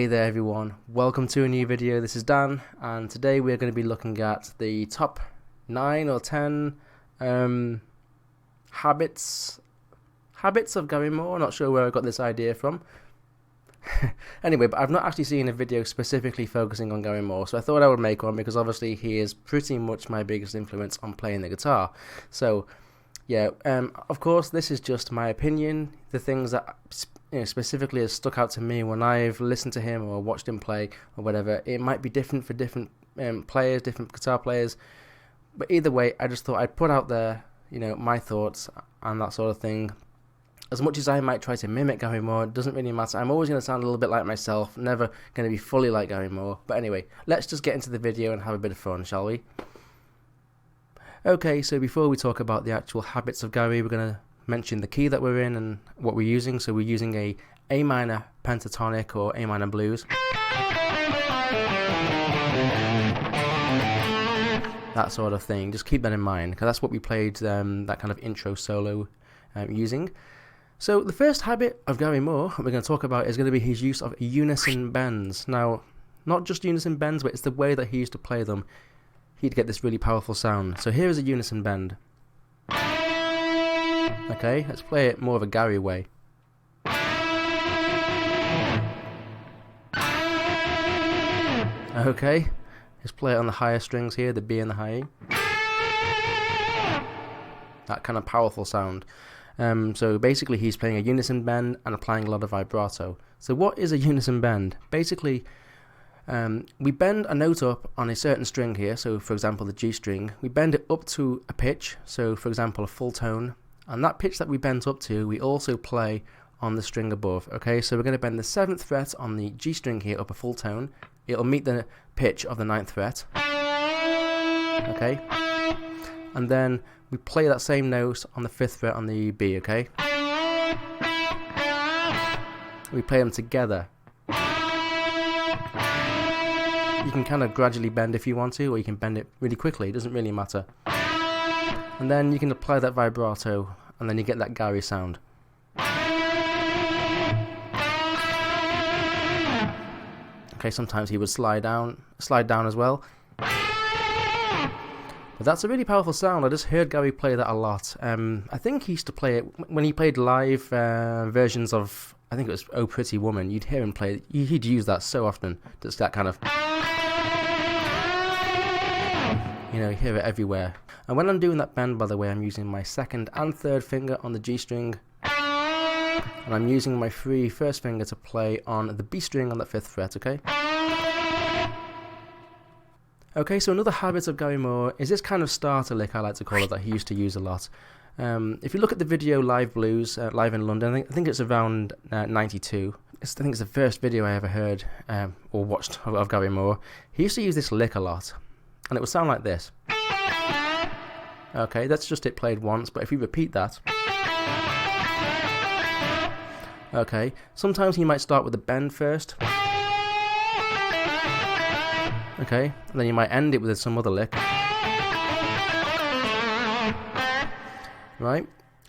Hey there everyone, welcome to a new video. This is Dan, and today we're going to be looking at the top 9 or 10 habits of Gary Moore. Not sure where I got this idea from. Anyway, but I've not actually seen a video specifically focusing on Gary Moore, so I thought I would make one because obviously he is pretty much my biggest influence on playing the guitar. So yeah, of course this is just my opinion, the things that specifically has stuck out to me when I've listened to him or watched him play or whatever. It might be different for different players, different guitar players, but either way I just thought I'd put out there my thoughts and that sort of thing. As much as I might try to mimic Gary Moore, it doesn't really matter. I'm always going to sound a little bit like myself, never going to be fully like Gary Moore. But anyway, let's just get into the video and have a bit of fun, shall we? Okay, so before we talk about the actual habits of Gary, we're going to mention the key that we're in and what we're using. So we're using A minor pentatonic or A minor blues. That sort of thing. Just keep that in mind, because that's what we played that kind of intro solo using. So the first habit of Gary Moore we're going to talk about is going to be his use of unison bends. Now, not just unison bends, but it's the way that he used to play them. He'd get this really powerful sound. So here is a unison bend. Okay, let's play it more of a Gary way. Okay, let's play it on the higher strings here, the B and the high E. That kind of powerful sound. So basically he's playing a unison bend and applying a lot of vibrato. So what is a unison bend? Basically, we bend a note up on a certain string here. So for example, the G string, we bend it up to a pitch. So for example, a full tone. And that pitch that we bent up to, we also play on the string above. Okay, so we're going to bend the 7th fret on the G string here up a full tone. It'll meet the pitch of the 9th fret. Okay, and then we play that same note on the 5th fret on the B. Okay, we play them together. You can kind of gradually bend if you want to, or you can bend it really quickly. It doesn't really matter. And then you can apply that vibrato, and then you get that Gary sound. Okay, sometimes he would slide down as well. But that's a really powerful sound. I just heard Gary play that a lot. I think he used to play it when he played live versions of, I think it was Oh Pretty Woman. You'd hear him play. He'd use that so often. Just that kind of, you hear it everywhere. And when I'm doing that bend, by the way, I'm using my 2nd and 3rd finger on the G string, and I'm using my free 1st finger to play on the B string on the 5th fret. Okay. Okay, so another habit of Gary Moore is this kind of starter lick, I like to call it, that he used to use a lot. If you look at the video Live Blues, live in London, I think it's around 92. I think it's the first video I ever heard or watched of Gary Moore. He used to use this lick a lot, and it would sound like this. Okay, that's just it played once, but if you repeat that. Okay, sometimes he might start with a bend first. Okay, and then you might end it with some other lick. Right?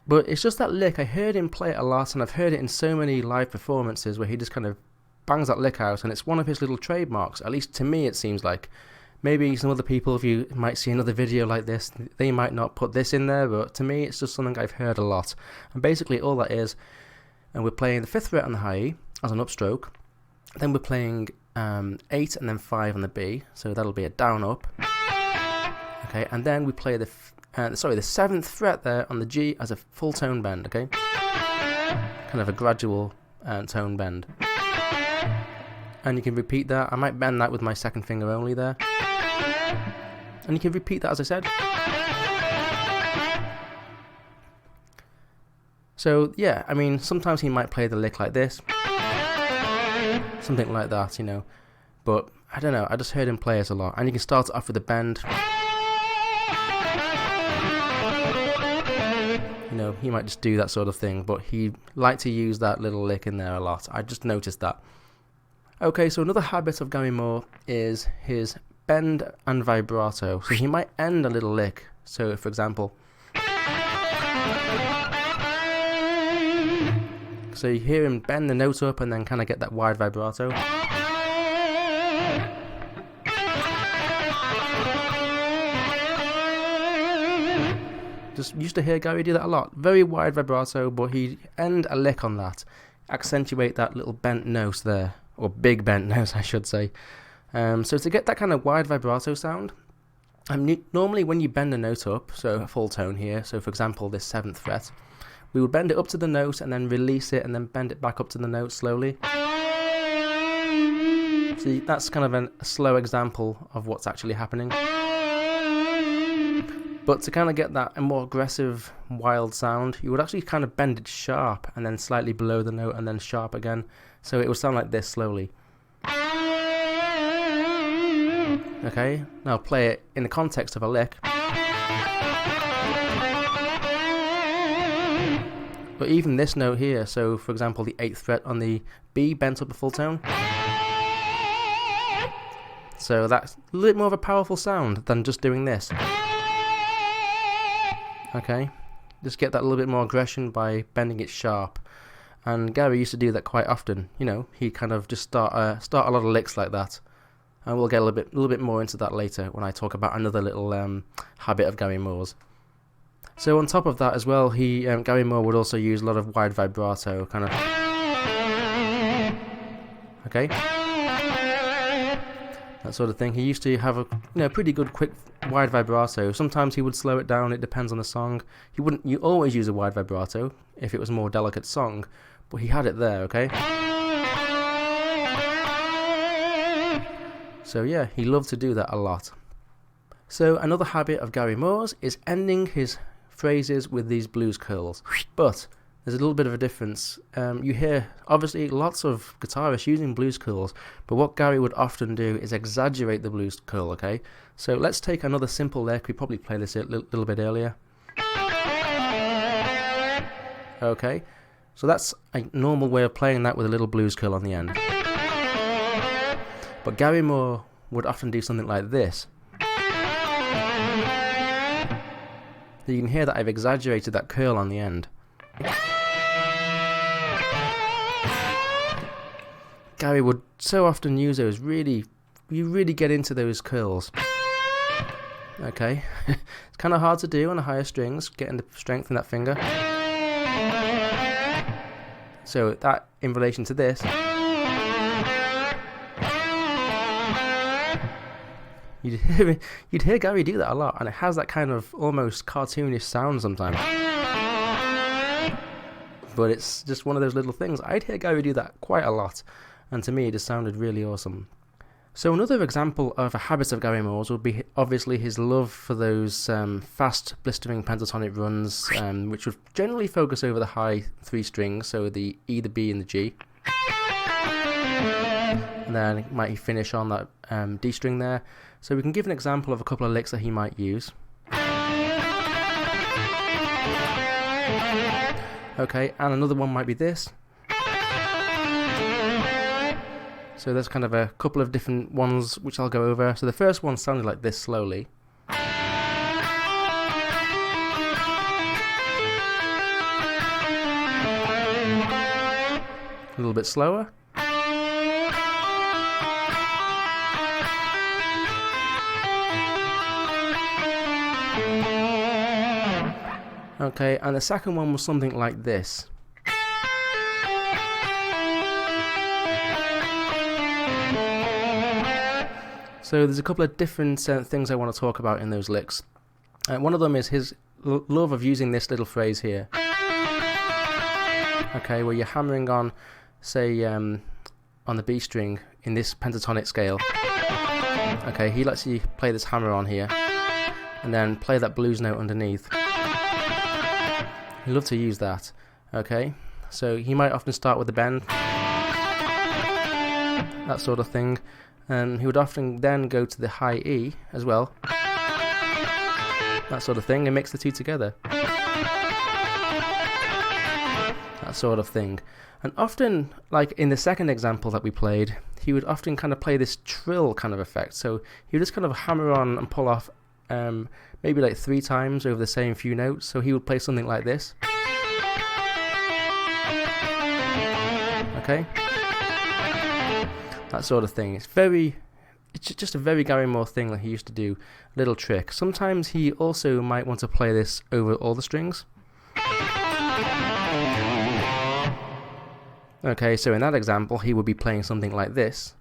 But it's just that lick. I heard him play it a lot, and I've heard it in so many live performances where he just kind of bangs that lick out, and it's one of his little trademarks. At least to me it seems like. Maybe some other people, if you might see another video like this, they might not put this in there, but to me it's just something I've heard a lot. And basically all that is, and we're playing the 5th fret on the high E as an upstroke, then we're playing 8 and then 5 on the B, so that'll be a down up. Okay, and then we play the 7th fret there on the G as a full tone bend. Okay, kind of a gradual tone bend. And you can repeat that. I might bend that with my 2nd finger only there. And you can repeat that as I said. So yeah, I mean, sometimes he might play the lick like this. Something like that, But I don't know, I just heard him play it a lot. And you can start it off with a bend. He might just do that sort of thing, but he liked to use that little lick in there a lot. I just noticed that. Okay, so another habit of Gary Moore is his bend and vibrato. So he might end a little lick. So for example, So you hear him bend the note up and then kind of get that wide vibrato. Just used to hear Gary do that a lot. Very wide vibrato, but he'd end a lick on that, accentuate that little bent note there, or big bent note I should say. So to get that kind of wide vibrato sound, normally when you bend a note up, so a full tone here, so for example this 7th fret, we would bend it up to the note and then release it and then bend it back up to the note slowly. See, that's kind of a slow example of what's actually happening. But to kind of get that a more aggressive, wild sound, you would actually kind of bend it sharp and then slightly below the note and then sharp again. So it would sound like this slowly. Okay, now play it in the context of a lick. But even this note here, so for example the 8th fret on the B bent up a full tone. So that's a little bit more of a powerful sound than just doing this. Okay, just get that little bit more aggression by bending it sharp. And Gary used to do that quite often. You know, he'd kind of just start a lot of licks like that. And we'll get a little bit more into that later when I talk about another little habit of Gary Moore's. So on top of that as well, Gary Moore would also use a lot of wide vibrato, kind of. Okay. That sort of thing. He used to have a pretty good quick wide vibrato. Sometimes he would slow it down, it depends on the song. You always use a wide vibrato if it was a more delicate song, but he had it there, okay? So yeah, he loved to do that a lot. So another habit of Gary Moore's is ending his phrases with these blues curls. But there's a little bit of a difference. You hear, obviously, lots of guitarists using blues curls, but what Gary would often do is exaggerate the blues curl, okay? So let's take another simple lick. We probably played this a little bit earlier. Okay, so that's a normal way of playing that with a little blues curl on the end. But Gary Moore would often do something like this. So you can hear that I've exaggerated that curl on the end. Gary would so often use those, you really get into those curls. Okay, it's kind of hard to do on the higher strings, getting the strength in that finger. So that, in relation to this, you'd hear Gary do that a lot, and it has that kind of almost cartoonish sound sometimes. But it's just one of those little things. I'd hear Gary do that quite a lot, and to me it just sounded really awesome. So another example of a habit of Gary Moore's would be obviously his love for those fast blistering pentatonic runs, which would generally focus over the high 3 strings, so the E, the B and the G. And then might he finish on that D string there. So we can give an example of a couple of licks that he might use. Okay, and another one might be this. So there's kind of a couple of different ones which I'll go over. So the first one sounded like this slowly. A little bit slower. Okay, and the second one was something like this. So there's a couple of different things I want to talk about in those licks. One of them is his love of using this little phrase here. Okay, where you're hammering on, say, on the B string in this pentatonic scale. Okay, he lets you play this hammer on here, and then play that blues note underneath. He loved to use that. Okay, so he might often start with the bend, that sort of thing. And he would often then go to the high E as well, that sort of thing, and mix the two together, that sort of thing. And often, like in the second example that we played, he would often kind of play this trill kind of effect. So he would just kind of hammer on and pull off maybe like 3 times over the same few notes. So he would play something like this. Okay, that sort of thing. it's just a very Gary Moore thing that he used to do, a little trick. Sometimes he also might want to play this over all the strings. Okay, so in that example, he would be playing something like this.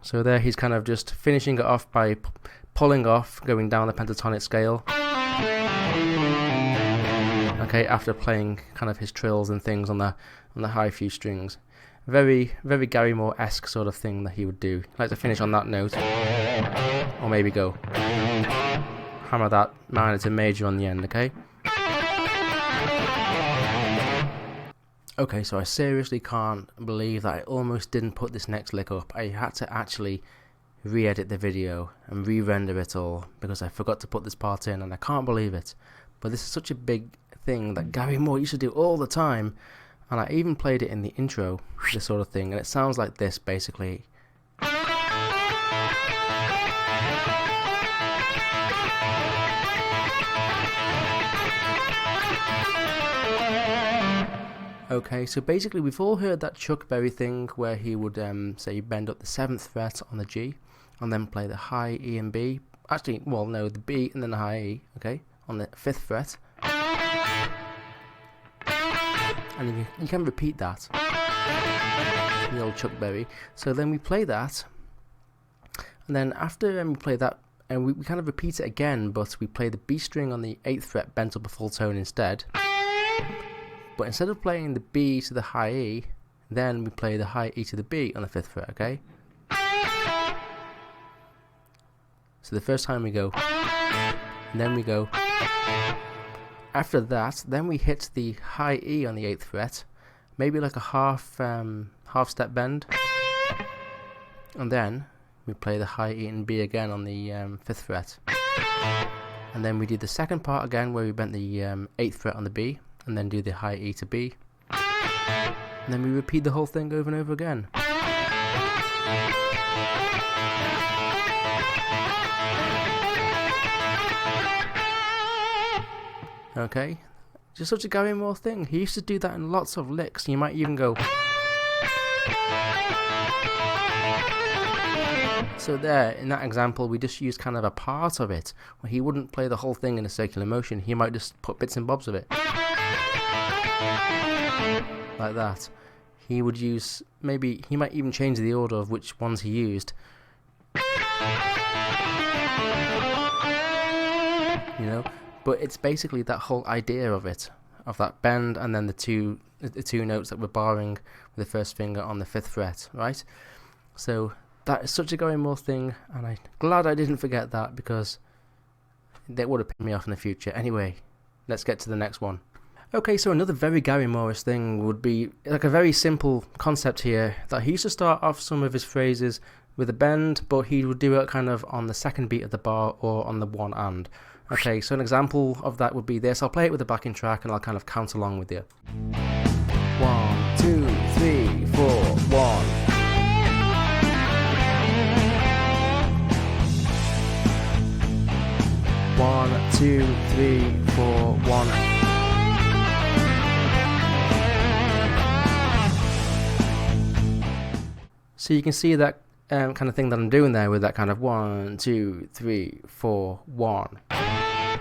So there he's kind of just finishing it off by pulling off, going down the pentatonic scale. Okay, after playing kind of his trills and things on the high few strings. Very, very Gary Moore-esque sort of thing that he would do. Like to finish on that note. Or maybe go hammer that minor to major on the end, okay? Okay, so I seriously can't believe that I almost didn't put this next lick up. I had to actually re-edit the video and re-render it all because I forgot to put this part in, and I can't believe it. But this is such a big thing that Gary Moore used to do all the time, and I even played it in the intro, this sort of thing, and it sounds like this basically. Okay, so basically we've all heard that Chuck Berry thing where he would say bend up the 7th fret on the G and then play the high E and B. Actually, well no, the B and then the high E, okay, on the 5th fret. And you can repeat that, the old Chuck Berry. So then we play that, and then after we play that, and we kind of repeat it again, but we play the B string on the 8th fret bent up a full tone instead. But instead of playing the B to the high E, then we play the high E to the B on the 5th fret, okay? So the first time we go, and then we go. After that, then we hit the high E on the 8th fret, maybe like a half step bend, and then we play the high E and B again on the 5th fret, and then we do the second part again where we bent the 8th fret on the B, and then do the high E to B, and then we repeat the whole thing over and over again. Okay, just such a Gary Moore thing. He used to do that in lots of licks. You might even go. So there, in that example, we just used kind of a part of it, where he wouldn't play the whole thing in a circular motion. He might just put bits and bobs of it. Like that. He would use, maybe, he might even change the order of which ones he used. You know? But it's basically that whole idea of it, of that bend and then the two notes that we're barring with the first finger on the 5th fret, right? So that is such a Gary Moore thing, and I'm glad I didn't forget that because that would have pissed me off in the future. Anyway, let's get to the next one. Okay, so another very Gary Moore-ish thing would be like a very simple concept here, that he used to start off some of his phrases with a bend, but he would do it kind of on the second beat of the bar or on the one and. Okay, so an example of that would be this. I'll play it with the backing track and I'll kind of count along with you. 1, 2, 3, 4, 1. One, two, three, four, one. So you can see that kind of thing that I'm doing there with that kind of 1, 2, 3, 4, 1.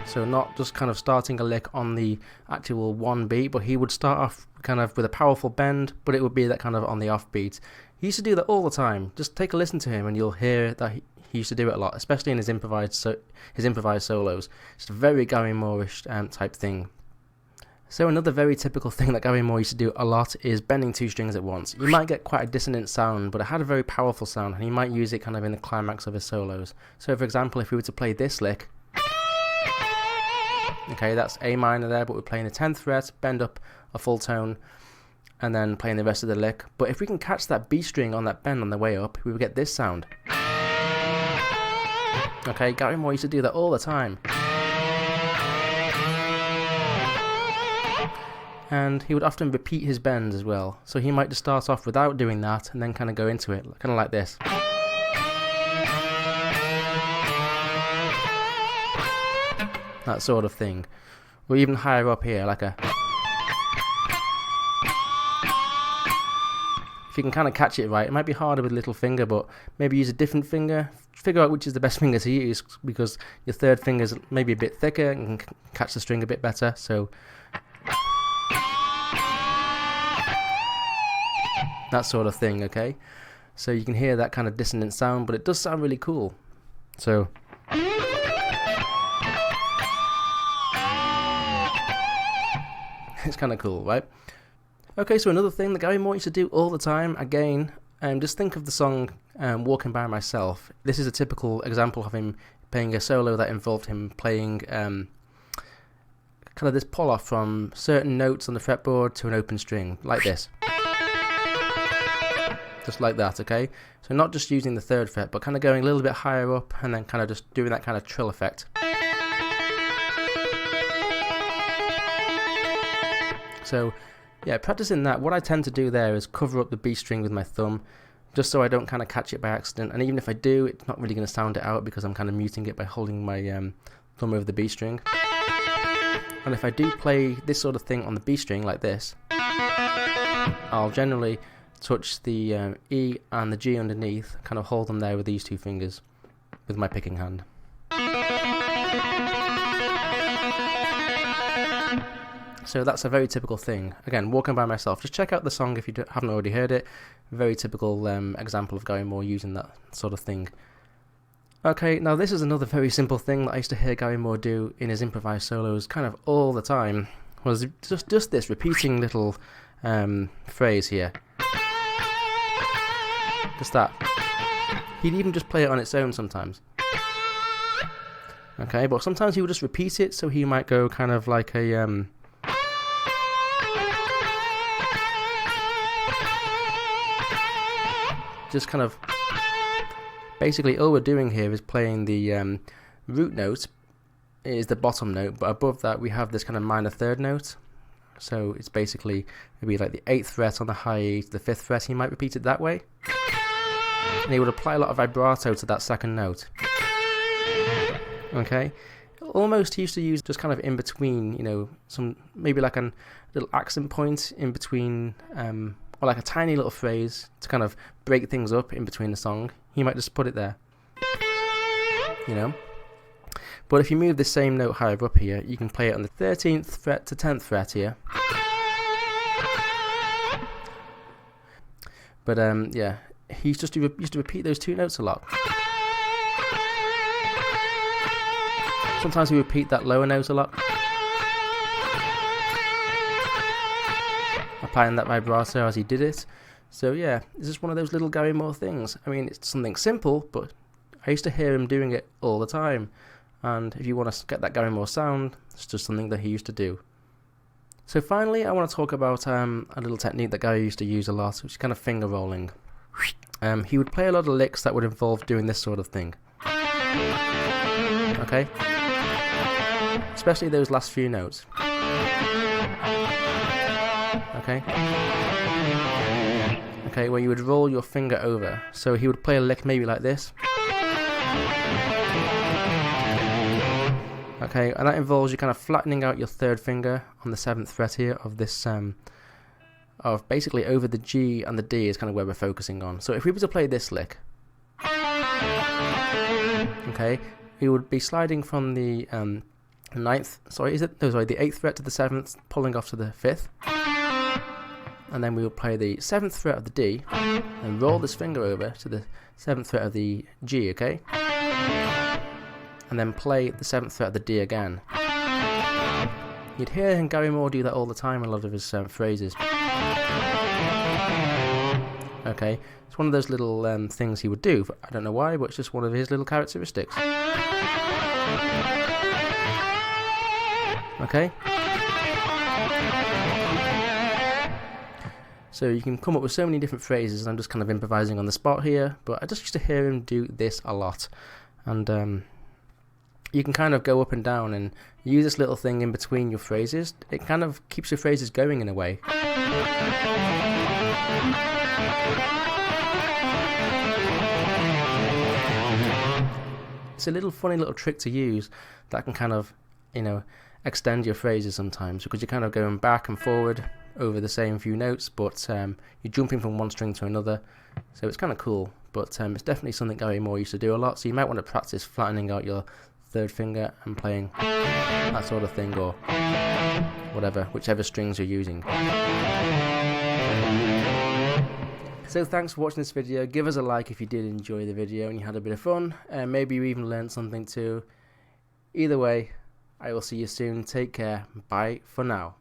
So not just kind of starting a lick on the actual one beat, but he would start off kind of with a powerful bend, but it would be that kind of on the off beat. He used to do that all the time. Just take a listen to him and you'll hear that he used to do it a lot, especially in his improvised solos. It's a very Gary Moore-ish type thing. So another very typical thing that Gary Moore used to do a lot is bending two strings at once. You might get quite a dissonant sound, but it had a very powerful sound, and he might use it kind of in the climax of his solos. So for example, if we were to play this lick, okay, that's A minor there, but we're playing the 10th fret, bend up a full tone, and then playing the rest of the lick. But if we can catch that B string on that bend on the way up, we would get this sound. Okay, Gary Moore used to do that all the time. And he would often repeat his bends as well. So he might just start off without doing that and then kind of go into it, kind of like this. That sort of thing. or even higher up here, like a... If you can kind of catch it right, it might be harder with little finger, but maybe use a different finger. Figure out which is the best finger to use, because your third finger's maybe a bit thicker and can catch the string a bit better. So that sort of thing, okay? So you can hear that kind of dissonant sound, but it does sound really cool. So it's kind of cool, right? Okay, so another thing that Gary Moore used to do all the time, again, just think of the song Walking By Myself. This is a typical example of him playing a solo that involved him playing kind of this pull-off from certain notes on the fretboard to an open string, like this. Just like that, okay? So not just using the third fret, but kind of going a little bit higher up and then kind of just doing that kind of trill effect. So yeah, practicing that, what I tend to do there is cover up the B string with my thumb, just so I don't kind of catch it by accident. And even if I do, it's not really going to sound it out because I'm kind of muting it by holding my thumb over the B string. And if I do play this sort of thing on the B string like this, I'll generally touch the E and the G underneath, kind of hold them there with these two fingers with my picking hand. So that's a very typical thing. Again, Walking By Myself. Just check out the song if you haven't already heard it. Very typical example of Gary Moore using that sort of thing. Okay, now this is another very simple thing that I used to hear Gary Moore do in his improvised solos kind of all the time. Was just this repeating little phrase here. Just that. He'd even just play it on its own sometimes. Okay, but sometimes he would just repeat it, so he might go kind of like a... just kind of, basically all we're doing here is playing the root note is the bottom note, but above that we have this kind of minor third note. So it's basically maybe like the 8th fret on the high E to the 5th fret. He might repeat it that way, and he would apply a lot of vibrato to that second note. Okay, almost he used to use just kind of in between, you know, some maybe like a little accent point in between, or like a tiny little phrase to kind of break things up in between the song. He might just put it there, you know. But if you move the same note higher up here, you can play it on the 13th fret to 10th fret here. But yeah, he used to repeat those two notes a lot. Sometimes he would repeat that lower note a lot, applying that vibrato as he did it. So yeah, it's just one of those little Gary Moore things. I mean, it's something simple, but I used to hear him doing it all the time. And if you want to get that Gary Moore sound, it's just something that he used to do. So finally, I want to talk about a little technique that Gary used to use a lot, which is kind of finger rolling. He would play a lot of licks that would involve doing this sort of thing. Okay? Especially those last few notes. Okay? Okay, where you would roll your finger over. So he would play a lick maybe like this. Okay, and that involves you kind of flattening out your third finger on the 7th fret here of this, of basically over the G and the D is kind of where we're focusing on. So if we were to play this lick, okay, we would be sliding from the the 8th fret to the 7th, pulling off to the 5th, and then we would play the 7th fret of the D and roll this finger over to the 7th fret of the G, okay? And then play the 7th fret of the D again. You'd hear Gary Moore do that all the time in a lot of his phrases. Okay, it's one of those little things he would do. I don't know why, but it's just one of his little characteristics. Okay? So you can come up with so many different phrases, and I'm just kind of improvising on the spot here, but I just used to hear him do this a lot. And you can kind of go up and down and use this little thing in between your phrases. It kind of keeps your phrases going in a way. It's a little funny little trick to use that can kind of, you know, extend your phrases sometimes, because you're kind of going back and forward over the same few notes, but you're jumping from one string to another, so it's kind of cool. But it's definitely something Gary Moore used to do a lot, so you might want to practice flattening out your third finger and playing that sort of thing, or whatever, whichever strings you're using. So thanks for watching this video. Give us a like if you did enjoy the video and you had a bit of fun, and maybe you even learned something too. Either way, I will see you soon. Take care. Bye for now.